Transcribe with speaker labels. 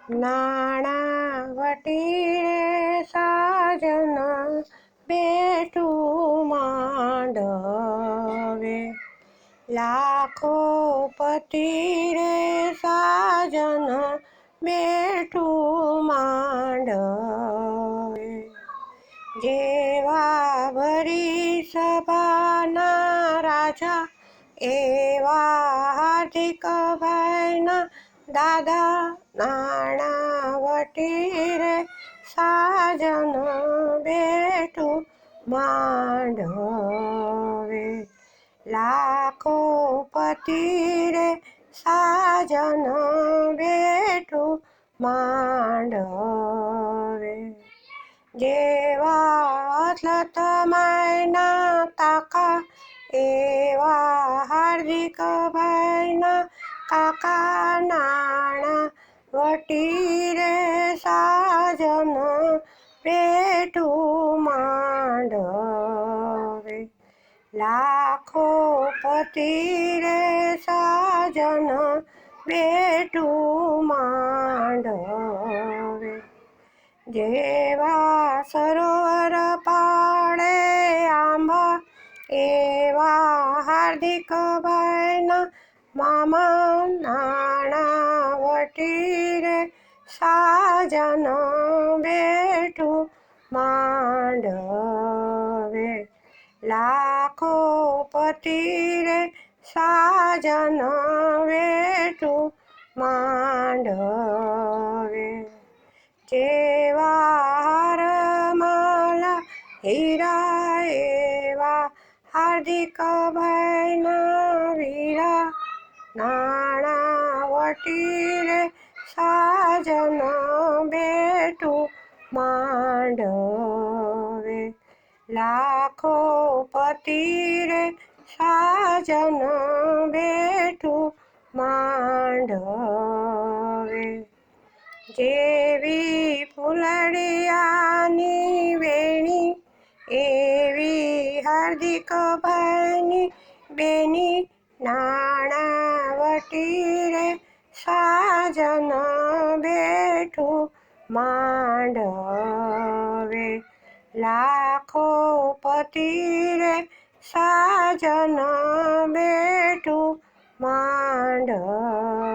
Speaker 1: નાણાવટી રે સાજન બેઠું માંડવે, લાખો પતિ રે સાજન બેઠું માંડવે, જેવા ભરી સભાના રાજા એવા હાર્દિક ભાઈના દાદા, નાણાવટી રે સાજન બેઠું માંડવે, લાખો પતિ રે સાજન બેઠું માંડવે, જેવા અથલત માયના તાકા એવા હાર્દિક ભાઈના કાકા, નાણાવટી રે સાજન બેઠું માંડવે, લાખો પતિ રે સાજન બેઠું માંડવે, જેવા સરોવર પાળે આંબા એવા હાર્દિક ભાઈના મામા, નાણાવટી રે સાજન બેઠું માંડવે, લાખો પતિ રે સાજન બેઠું માંડવે, જેવા હારમાલા હીરા એવા હાર્દિક ભાઈના વીરા, નાણાવટી રે સાજન બેઠું માંડવે, લાખો પતિ રે સાજન બેઠું માંડવે, જેવી ફૂલડિયાની વેણી એવી હાર્દિક ભાઈની બેની, નાણાવટી રે સાજન બેઠું માંડવે, લાખો પતિ રે સાજન બેઠું માંડવે.